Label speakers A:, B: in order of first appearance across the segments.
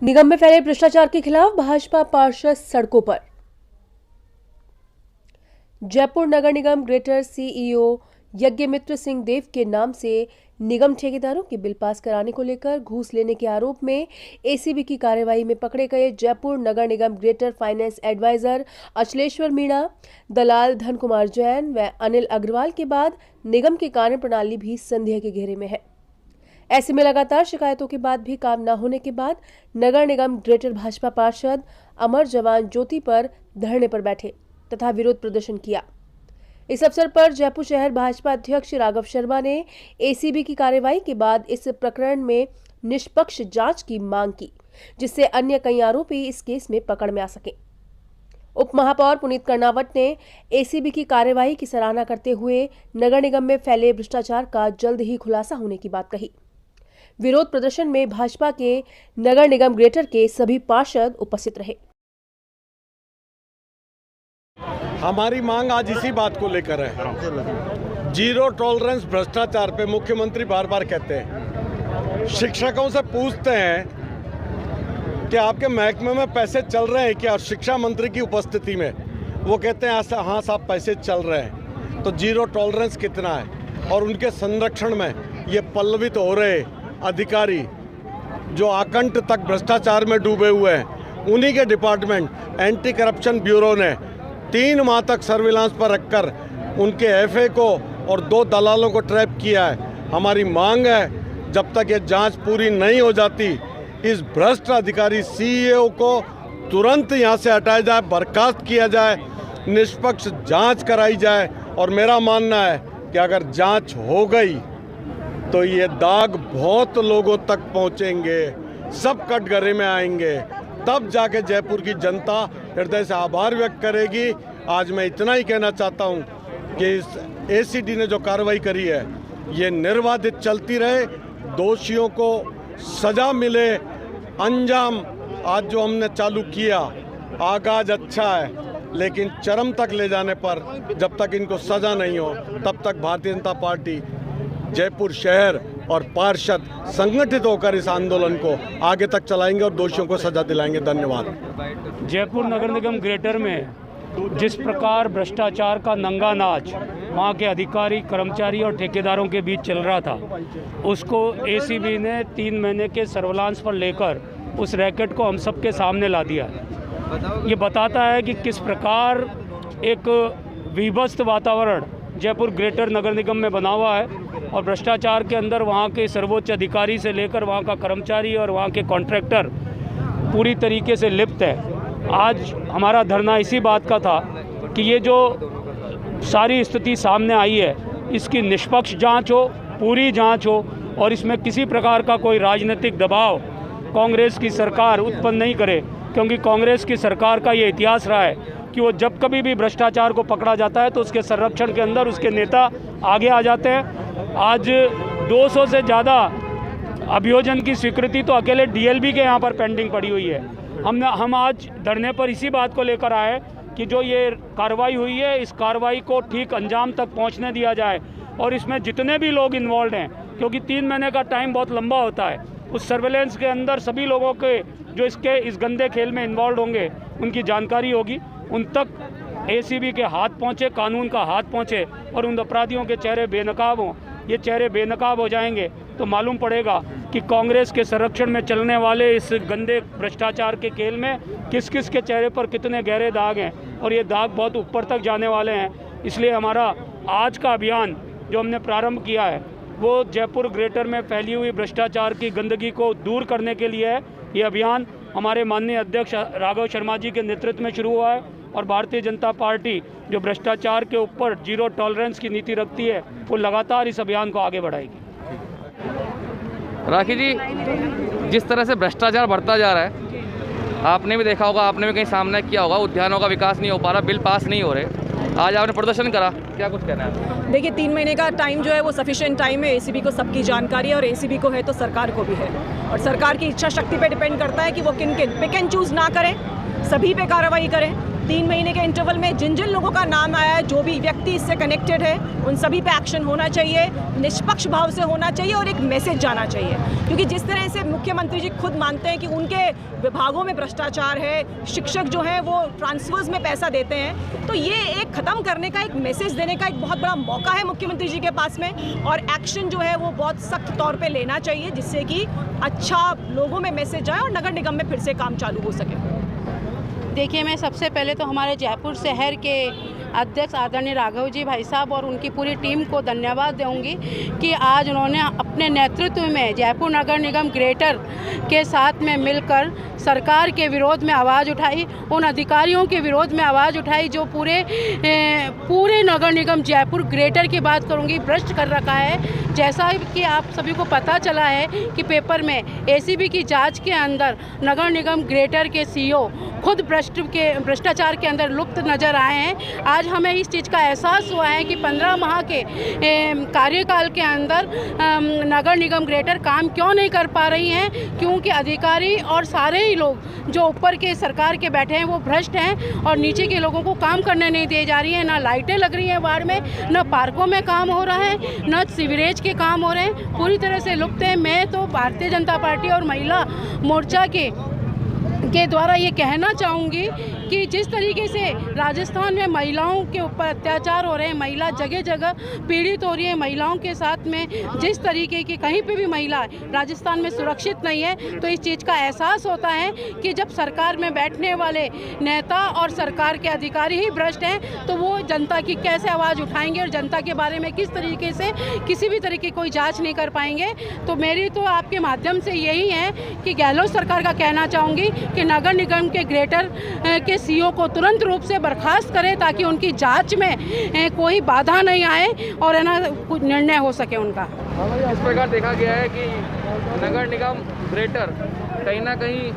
A: निगम में फैले भ्रष्टाचार के खिलाफ भाजपा पार्षद सड़कों पर। जयपुर नगर निगम ग्रेटर सीईओ यज्ञमित्र सिंह देव के नाम से निगम ठेकेदारों के बिल पास कराने को लेकर घूस लेने के आरोप में एसीबी की कार्रवाई में पकड़े गए Jaipur Nagar Nigam greater finance adviser Achaleshwar Meena, दलाल धन कुमार जैन व अनिल अग्रवाल के बाद निगम की कार्यप्रणाली भी संदेह के घेरे में है। ऐसे में लगातार शिकायतों के बाद भी काम न होने के बाद नगर निगम ग्रेटर भाजपा पार्षद अमर जवान ज्योति पर धरने पर बैठे तथा विरोध प्रदर्शन किया। इस अवसर पर जयपुर शहर भाजपा अध्यक्ष राघव शर्मा ने एसीबी की कार्रवाई के बाद इस प्रकरण में निष्पक्ष जांच की मांग की, जिससे अन्य कई आरोपी इस केस में पकड़ में आ सके। उप महापौर पुनीत कर्नावट ने एसीबी की कार्रवाई की सराहना करते हुए नगर निगम में फैले भ्रष्टाचार का जल्द ही खुलासा होने की बात कही। विरोध प्रदर्शन में भाजपा के नगर निगम ग्रेटर के सभी पार्षद उपस्थित रहे।
B: हमारी मांग आज इसी बात को लेकर है। जीरो टॉलरेंस भ्रष्टाचार पे मुख्यमंत्री बार बार कहते हैं। शिक्षकों से पूछते हैं कि आपके महकमे में पैसे चल रहे हैं क्या, शिक्षा मंत्री की उपस्थिति में वो कहते हैं हाँ साहब पैसे चल रहे हैं। तो जीरो टॉलरेंस कितना है? और उनके संरक्षण में ये पल्लवित हो रहे अधिकारी जो आकंठ तक भ्रष्टाचार में डूबे हुए हैं, उन्हीं के डिपार्टमेंट एंटी करप्शन ब्यूरो ने 3 माह तक सर्विलांस पर रखकर उनके एफए को और 2 दलालों को ट्रैप किया है। हमारी मांग है जब तक ये जांच पूरी नहीं हो जाती, इस भ्रष्ट अधिकारी सीईओ को तुरंत यहां से हटाया जाए, बर्खास्त किया जाए, निष्पक्ष जांच कराई जाए। और मेरा मानना है कि अगर जांच हो गई तो ये दाग बहुत लोगों तक पहुंचेंगे, सब कटघरे में आएंगे, तब जाके जयपुर की जनता हृदय से आभार व्यक्त करेगी। आज मैं इतना ही कहना चाहता हूं कि इस एसीडी ने जो कार्रवाई करी है ये निर्बाधित चलती रहे, दोषियों को सजा मिले। अंजाम आज जो हमने चालू किया आगाज अच्छा है, लेकिन चरम तक ले जाने पर जब तक इनको सजा नहीं हो तब तक भारतीय जनता पार्टी जयपुर शहर और पार्षद संगठित होकर इस आंदोलन को आगे तक चलाएंगे और दोषियों को सजा दिलाएंगे। धन्यवाद।
C: जयपुर नगर निगम ग्रेटर में जिस प्रकार भ्रष्टाचार का नंगा नाच वहाँ के अधिकारी, कर्मचारी और ठेकेदारों के बीच चल रहा था, उसको एसीबी ने 3 महीने के सर्विलांस पर लेकर उस रैकेट को हम सबके सामने ला दिया। ये बताता है कि किस प्रकार एक विभत्स वातावरण जयपुर ग्रेटर नगर निगम में बना हुआ है और भ्रष्टाचार के अंदर वहाँ के सर्वोच्च अधिकारी से लेकर वहाँ का कर्मचारी और वहाँ के कॉन्ट्रैक्टर पूरी तरीके से लिप्त है। आज हमारा धरना इसी बात का था कि ये जो सारी स्थिति सामने आई है इसकी निष्पक्ष जांच हो, पूरी जांच हो और इसमें किसी प्रकार का कोई राजनीतिक दबाव कांग्रेस की सरकार उत्पन्न नहीं करे, क्योंकि कांग्रेस की सरकार का ये इतिहास रहा है कि वो जब कभी भी भ्रष्टाचार को पकड़ा जाता है तो उसके संरक्षण के अंदर उसके नेता आगे आ जाते हैं। आज 200 से ज़्यादा अभियोजन की स्वीकृति तो अकेले डीएलबी के यहाँ पर पेंडिंग पड़ी हुई है। हम आज धरने पर इसी बात को लेकर आए कि जो ये कार्रवाई हुई है इस कार्रवाई को ठीक अंजाम तक पहुँचने दिया जाए और इसमें जितने भी लोग इन्वॉल्व हैं, क्योंकि 3 महीने का टाइम बहुत लंबा होता है, उस सर्वेलेंस के अंदर सभी लोगों के जो इस गंदे खेल में इन्वॉल्व होंगे उनकी जानकारी होगी, उन तक एसीबी के हाथ पहुँचे, कानून का हाथ पहुँचे और उन अपराधियों के चेहरे बेनकाब हों। ये चेहरे बेनकाब हो जाएंगे तो मालूम पड़ेगा कि कांग्रेस के संरक्षण में चलने वाले इस गंदे भ्रष्टाचार के खेल में किस किस के चेहरे पर कितने गहरे दाग हैं और ये दाग बहुत ऊपर तक जाने वाले हैं। इसलिए हमारा आज का अभियान जो हमने प्रारंभ किया है वो जयपुर ग्रेटर में फैली हुई भ्रष्टाचार की गंदगी को दूर करने के लिए है। ये अभियान हमारे माननीय अध्यक्ष राघव शर्मा जी के नेतृत्व में शुरू हुआ है और भारतीय जनता पार्टी जो भ्रष्टाचार के ऊपर जीरो टॉलरेंस की नीति रखती है वो लगातार इस अभियान को आगे बढ़ाएगी।
D: राखी जी, जिस तरह से भ्रष्टाचार बढ़ता जा रहा है आपने भी देखा होगा, आपने भी कहीं सामना किया होगा, उद्यानों का विकास नहीं हो पा रहा, बिल पास नहीं हो रहे, आज आपने प्रदर्शन करा, क्या कुछ कहना है?
E: देखिए 3 महीने का टाइम जो है वो सफिशिएंट टाइम है। एसीबी को सबकी जानकारी है और एसीबी को है तो सरकार को भी है और सरकार की इच्छा शक्ति पे डिपेंड करता है कि वो किन किन पिक एंड चूज़ ना करें, सभी पे कार्रवाई करें। 3 महीने के इंटरवल में जिन जिन लोगों का नाम आया है, जो भी व्यक्ति इससे कनेक्टेड है, उन सभी पे एक्शन होना चाहिए, निष्पक्ष भाव से होना चाहिए और एक मैसेज जाना चाहिए। क्योंकि जिस तरह से मुख्यमंत्री जी खुद मानते हैं कि उनके विभागों में भ्रष्टाचार है, शिक्षक जो हैं वो ट्रांसफर्स में पैसा देते हैं, तो ये एक ख़त्म करने का, एक मैसेज देने का एक बहुत बड़ा मौका है मुख्यमंत्री जी के पास में। और एक्शन जो है वो बहुत सख्त तौर पे लेना चाहिए, जिससे कि अच्छा लोगों में मैसेज जाए और नगर निगम में फिर से काम चालू हो सके।
F: देखिए, मैं सबसे पहले तो हमारे जयपुर शहर के अध्यक्ष आदरणीय राघव जी भाई साहब और उनकी पूरी टीम को धन्यवाद दूंगी कि आज उन्होंने अपने नेतृत्व में जयपुर नगर निगम ग्रेटर के साथ में मिलकर सरकार के विरोध में आवाज़ उठाई, उन अधिकारियों के विरोध में आवाज़ उठाई जो पूरे नगर निगम जयपुर ग्रेटर की बात करूंगी भ्रष्ट कर रखा है। जैसा कि आप सभी को पता चला है कि पेपर में एसीबी की जांच के अंदर नगर निगम ग्रेटर के सीईओ खुद भ्रष्टाचार के अंदर लुप्त नज़र आए हैं। आज हमें इस चीज़ का एहसास हुआ है कि 15 माह के कार्यकाल के अंदर नगर निगम ग्रेटर काम क्यों नहीं कर पा रही हैं, क्योंकि अधिकारी और सारे ही लोग जो ऊपर के सरकार के बैठे हैं वो भ्रष्ट हैं और नीचे के लोगों को काम करने नहीं दी जा रही है। ना लाइटें लग रही हैं वार्ड में, न पार्कों में काम हो रहा है, न सीवरेज के काम हो रहे हैं, पूरी तरह से लुप्त है। मैं तो भारतीय जनता पार्टी और महिला मोर्चा के द्वारा ये कहना चाहूँगी कि जिस तरीके से राजस्थान में महिलाओं के ऊपर अत्याचार हो रहे हैं, महिला जगह जगह पीड़ित हो रही है, महिलाओं के साथ में जिस तरीके की कहीं पे भी महिला राजस्थान में सुरक्षित नहीं है, तो इस चीज़ का एहसास होता है कि जब सरकार में बैठने वाले नेता और सरकार के अधिकारी ही भ्रष्ट हैं तो वो जनता की कैसे आवाज़ उठाएंगे और जनता के बारे में किस तरीके से किसी भी तरीके की कोई जाँच नहीं कर पाएंगे। तो मेरी तो आपके माध्यम से यही है कि गहलोत सरकार का कहना चाहूँगी कि नगर निगम के ग्रेटर के सीईओ को तुरंत रूप से बर्खास्त करें ताकि उनकी जांच में कोई बाधा नहीं आए और है ना कुछ निर्णय हो सके उनका।
D: इस प्रकार देखा गया है कि नगर निगम ग्रेटर कहीं ना कहीं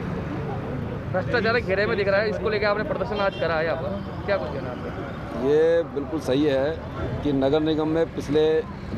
D: भ्रष्टाचार के घेरे में दिख रहा है। इसको लेकर आपने प्रदर्शन आज करा है यहाँ पर, क्या कुछ कहना है आपका?
G: ये बिल्कुल सही है कि नगर निगम में पिछले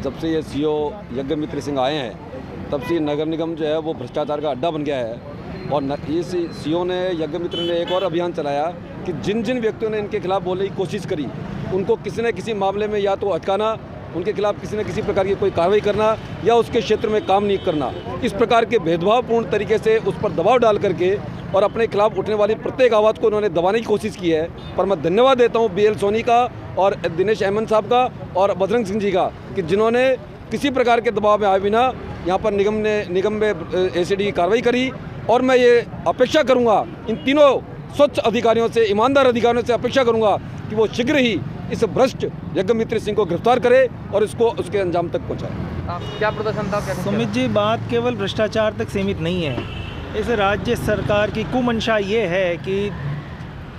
G: जब से ये सीईओ यज्ञमित्र सिंह आए हैं तब से नगर निगम जो है वो भ्रष्टाचार का अड्डा बन गया है। और इस सीईओ ने यज्ञमित्र ने एक और अभियान चलाया कि जिन जिन व्यक्तियों ने इनके खिलाफ बोलने की कोशिश करी उनको किसी न किसी मामले में या तो अटकाना, उनके खिलाफ किसी न किसी प्रकार की कोई कार्रवाई करना या उसके क्षेत्र में काम नहीं करना। इस प्रकार के भेदभावपूर्ण तरीके से उस पर दबाव डाल करके और अपने खिलाफ उठने वाली प्रत्येक आवाज़ को उन्होंने दबाने की कोशिश की है। पर मैं धन्यवाद देता हूँ BL सोनी का और दिनेश अहमद साहब का और बजरंग सिंह जी का कि जिन्होंने किसी प्रकार के दबाव में आए बिना यहाँ पर निगम में ACD की कार्रवाई करी। और मैं ये अपेक्षा करूंगा इन तीनों स्वच्छ अधिकारियों से, ईमानदार अधिकारियों से अपेक्षा करूंगा कि वो शीघ्र ही इस भ्रष्ट यज्ञमित्र सिंह को गिरफ्तार करे और इसको उसके अंजाम तक पहुंचाए।
D: क्या प्रदर्शन था?
H: सुमित जी, बात केवल भ्रष्टाचार तक सीमित नहीं है। इस राज्य सरकार की कुमंशा ये है कि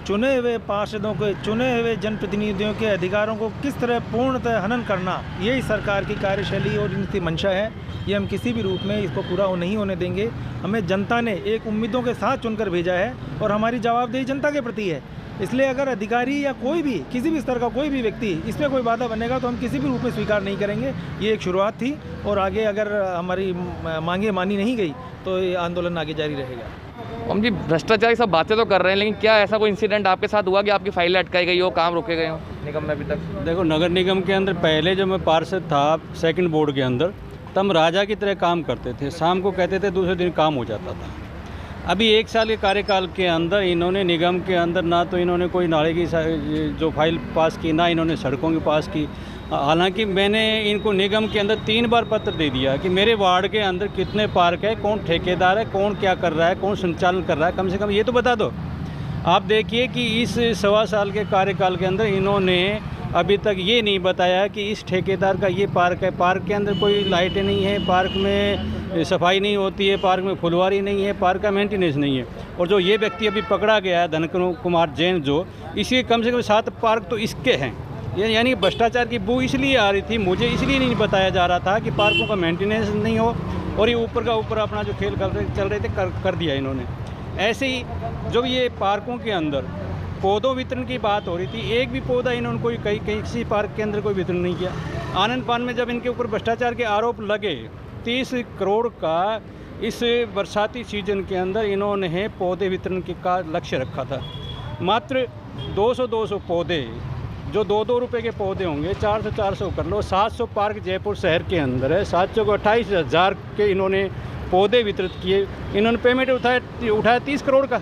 H: चुने हुए पार्षदों के, चुने हुए जनप्रतिनिधियों के अधिकारों को किस तरह पूर्णतः हनन करना, यही सरकार की कार्यशैली और इनकी मंशा है। ये हम किसी भी रूप में इसको पूरा नहीं होने देंगे। हमें जनता ने एक उम्मीदों के साथ चुनकर भेजा है और हमारी जवाबदेही जनता के प्रति है। इसलिए अगर अधिकारी या कोई भी किसी भी स्तर का कोई भी व्यक्ति इसमें कोई बाधा बनेगा तो हम किसी भी रूप में स्वीकार नहीं करेंगे। ये एक शुरुआत थी और आगे अगर हमारी मांगे मानी नहीं गई तो ये आंदोलन आगे जारी रहेगा।
D: हम जी भ्रष्टाचार की सब बातें तो कर रहे हैं, लेकिन क्या ऐसा कोई इंसिडेंट आपके साथ हुआ कि आपकी फाइलें अटकाई गई हो, काम रोके गए हो निगम में अभी तक?
I: देखो, नगर निगम के अंदर पहले जब मैं पार्षद था सेकंड बोर्ड के अंदर, तब राजा की तरह काम करते थे। शाम को कहते थे, दूसरे दिन काम हो जाता था। अभी 1 साल के कार्यकाल के अंदर इन्होंने निगम के अंदर ना तो इन्होंने कोई नाले की जो फाइल पास की, ना इन्होंने सड़कों की पास की। हालांकि मैंने इनको निगम के अंदर 3 बार पत्र दे दिया कि मेरे वार्ड के अंदर कितने पार्क है, कौन ठेकेदार है, कौन क्या कर रहा है, कौन संचालन कर रहा है, कम से कम ये तो बता दो। आप देखिए कि इस 1.25 साल के कार्यकाल के अंदर इन्होंने अभी तक ये नहीं बताया कि इस ठेकेदार का ये पार्क है, पार्क के अंदर कोई लाइटें नहीं है, पार्क में सफाई नहीं होती है, पार्क में फुलवारी नहीं है, पार्क का मेंटेनेंस नहीं है। और जो ये व्यक्ति अभी पकड़ा गया है धन कुमार जैन, जो इसके कम से कम 7 पार्क तो इसके हैं। यानी भ्रष्टाचार की बू इसलिए आ रही थी, मुझे इसलिए नहीं बताया जा रहा था कि पार्कों का मेंटेनेंस नहीं हो और ये ऊपर का ऊपर अपना जो खेल चल रहे थे कर दिया इन्होंने। ऐसे ही जब ये पार्कों के अंदर पौधों वितरण की बात हो रही थी, एक भी पौधा इन्होंने कोई किसी पार्क के अंदर कोई वितरण नहीं किया। आनंद पान में जब इनके ऊपर भ्रष्टाचार के आरोप लगे, 30 करोड़ का इस बरसाती सीजन के अंदर इन्होंने पौधे वितरण का लक्ष्य रखा था। मात्र 200 पौधे, जो 2-2 रुपये के पौधे होंगे, 400 कर लो, 700 पार्क जयपुर शहर के अंदर है, 700 को 28,000 के इन्होंने पौधे वितरित किए। इन्होंने पेमेंट उठाया 30 करोड़ का।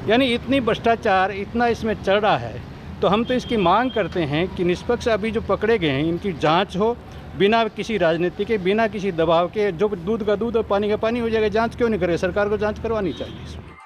I: यानी इतनी भ्रष्टाचार इतना इसमें चल रहा है, तो हम तो इसकी मांग करते हैं कि निष्पक्ष अभी जो पकड़े गए हैं इनकी जांच हो, बिना किसी राजनीति के, बिना किसी दबाव के। जो दूध का दूध और पानी का पानी हो जाएगा, जांच क्यों नहीं करे? सरकार को जांच करवानी चाहिए इसमें।